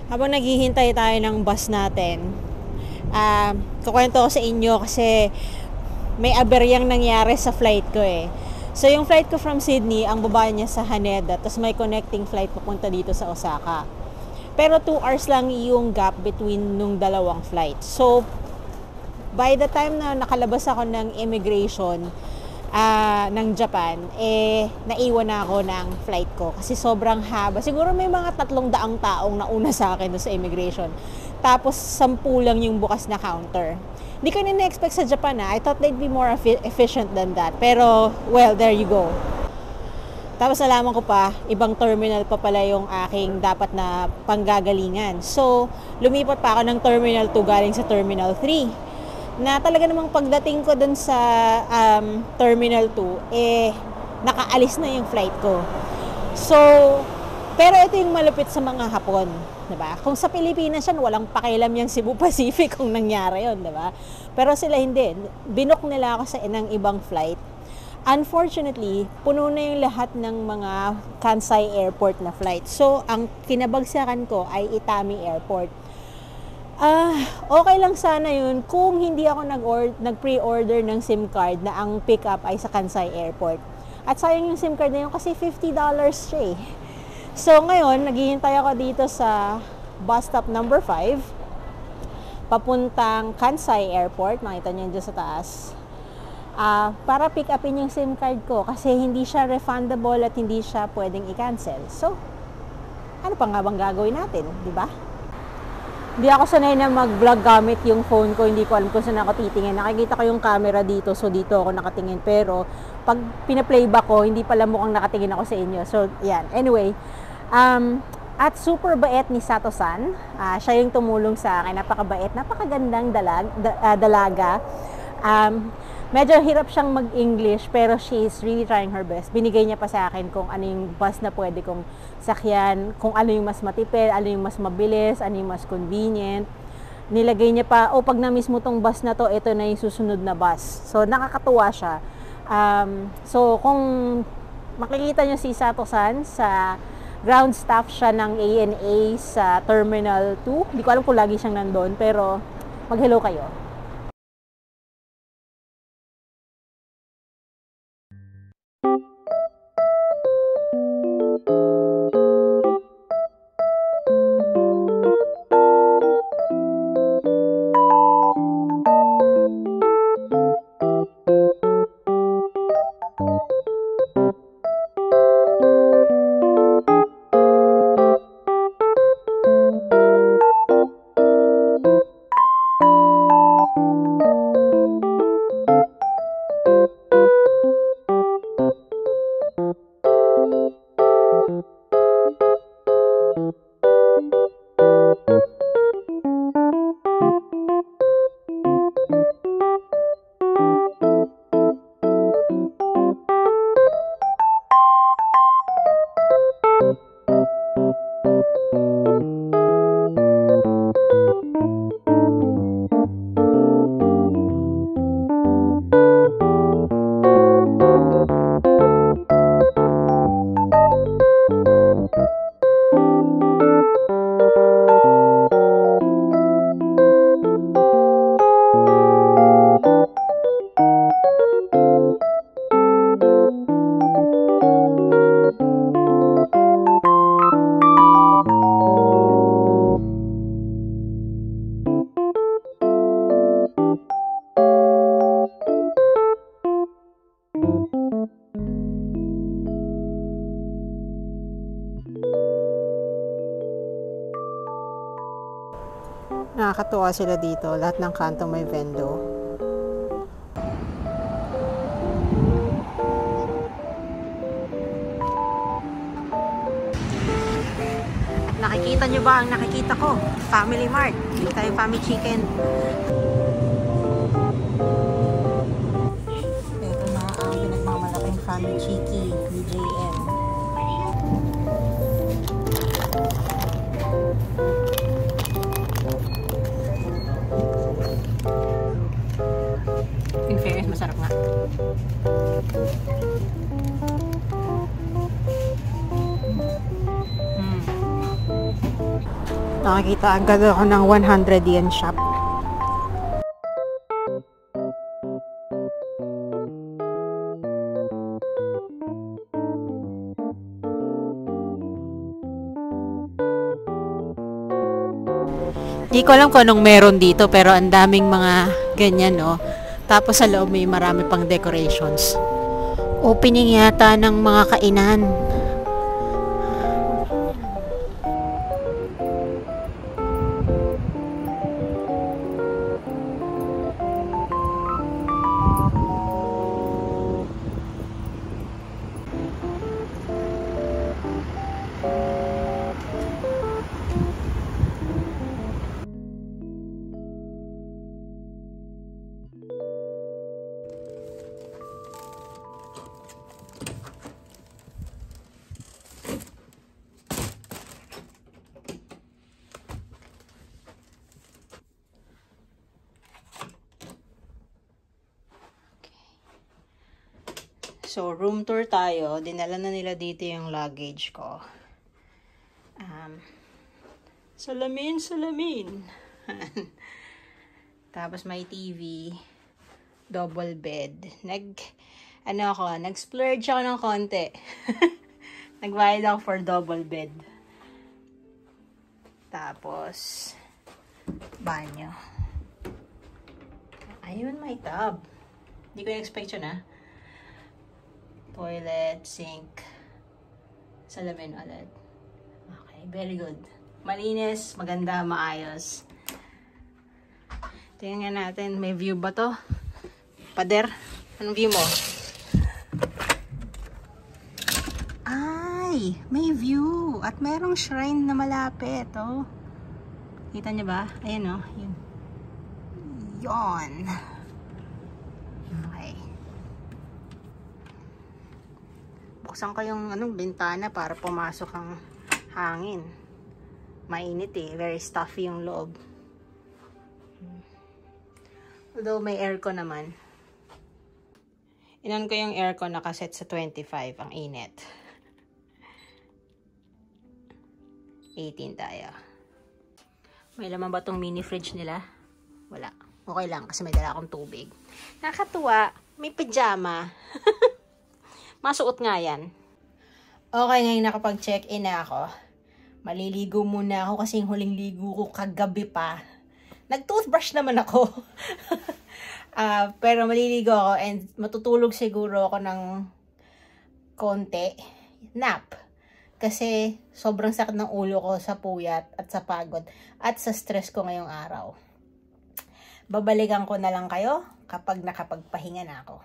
Habang naghihintay tayo ng bus natin, kukwento ko sa inyo kasi may aberyang nangyari sa flight ko eh. So yung flight ko from Sydney, ang baba niya sa Haneda, tapos may connecting flight papunta dito sa Osaka. Pero 2 hours lang yung gap between nung dalawang flight. So by the time na nakalabas ako ng immigration ng Japan, naiwan na ako ng flight ko kasi sobrang haba. Siguro may mga 300 taong nauna sa akin sa immigration. Tapos 10 lang yung bukas na counter. Hindi ko na-expect sa Japan I thought they'd be more efficient than that. Pero, well, there you go. Tapos nalaman ko pa, ibang terminal pa pala yung aking dapat na panggagalingan. So, lumipat pa ako ng Terminal 2 galing sa Terminal 3. Na talaga namang pagdating ko dun sa Terminal 2, nakaalis na yung flight ko. So, pero ito yung malupit sa mga Hapon, diba? Kung sa Pilipinas yan, walang pakialam yung Cebu Pacific kung nangyari yun, diba? Pero sila hindi. Binook nila ako ng ibang flight. Unfortunately, puno na yung lahat ng mga Kansai Airport na flight. So, ang kinabagsakan ko ay Itami Airport. Okay lang sana yun kung hindi ako nag-pre-order ng SIM card na ang pick-up ay sa Kansai Airport. At sayang yung SIM card na yun kasi $50 siya eh. So ngayon, naghihintay ako dito sa bus stop number 5, papuntang Kansai Airport, makita niyo dyan sa taas, para pick upin yung SIM card ko kasi hindi siya refundable at hindi siya pwedeng i-cancel. So, ano pa nga bang gagawin natin, di ba? Hindi ako sanay na mag-vlog gamit yung phone ko. Hindi ko alam kung saan ako titingin. Nakikita ko yung camera dito, so dito ako nakatingin. Pero, pag pina-playback ko, hindi pala mukhang nakatingin ako sa inyo. So, yan. Anyway, at super bait ni Sato-san. Siya yung tumulong sa akin. Napakabait, napakagandang dalaga. Medyo hirap siyang mag-English, pero she is really trying her best. Binigay niya pa sa akin kung ano yung bus na pwede kong sakyan, kung ano yung mas matipid, ano yung mas mabilis, ano yung mas convenient. Nilagay niya pa, pag na-miss mo tong bus na to, ito na yung susunod na bus. So, nakakatuwa siya. So, kung makikita niyo si Sato-san, sa ground staff siya ng ANA sa Terminal 2. Hindi ko alam kung lagi siyang nandun, pero mag-hello kayo. Nakakatuwa sila dito. Lahat ng kanto may vendo. Nakikita nyo ba ang nakikita ko? Family Mart. Bili tayo family chicken. Ito na ang pinagmamalaking family chiki ni JM. In fairness, masarap nga. Nakakita agad ako ng 100 yen shop. Di ko alam kung anong meron dito, pero ang daming mga ganyan, no? Tapos sa loob may marami pang decorations. Opening yata ng mga kainan. So, room tour tayo. Dinala na nila dito yung luggage ko. Salamin. Tapos may TV. Double bed. Nag-splurge ako ng konti. Nagbayad ako for double bed. Tapos, banyo. Ayun, may tub. Hindi ko expect yun, Toilet, sink, salamin ulit. Okay, very good. Malinis, maganda, maayos. Tingnan natin, may view ba to? Pader, anong view mo? Ay, may view. At mayroong shrine na malapit, oh. Kita niyo ba? Ayan, oh. Yun. Yon. Okay. Buksan ko yung bintana para pumasok ang hangin. Mainit very stuffy yung loob. Although may aircon naman. Inan ko yung aircon nakaset sa 25, ang init. 18 tayo. May laman ba tong mini fridge nila? Wala. Okay lang kasi may dala akong tubig. Nakakatuwa, may pajama. Masuot nga yan. Okay, ngayon nakapag-check-in na ako. Maliligo muna ako kasi yung huling ligo ko kagabi pa. Nag-toothbrush naman ako. Pero maliligo ako and matutulog siguro ako ng konti. Nap. Kasi sobrang sakit ng ulo ko sa puyat at sa pagod at sa stress ko ngayong araw. Babalikan ko na lang kayo kapag nakapagpahinga na ako.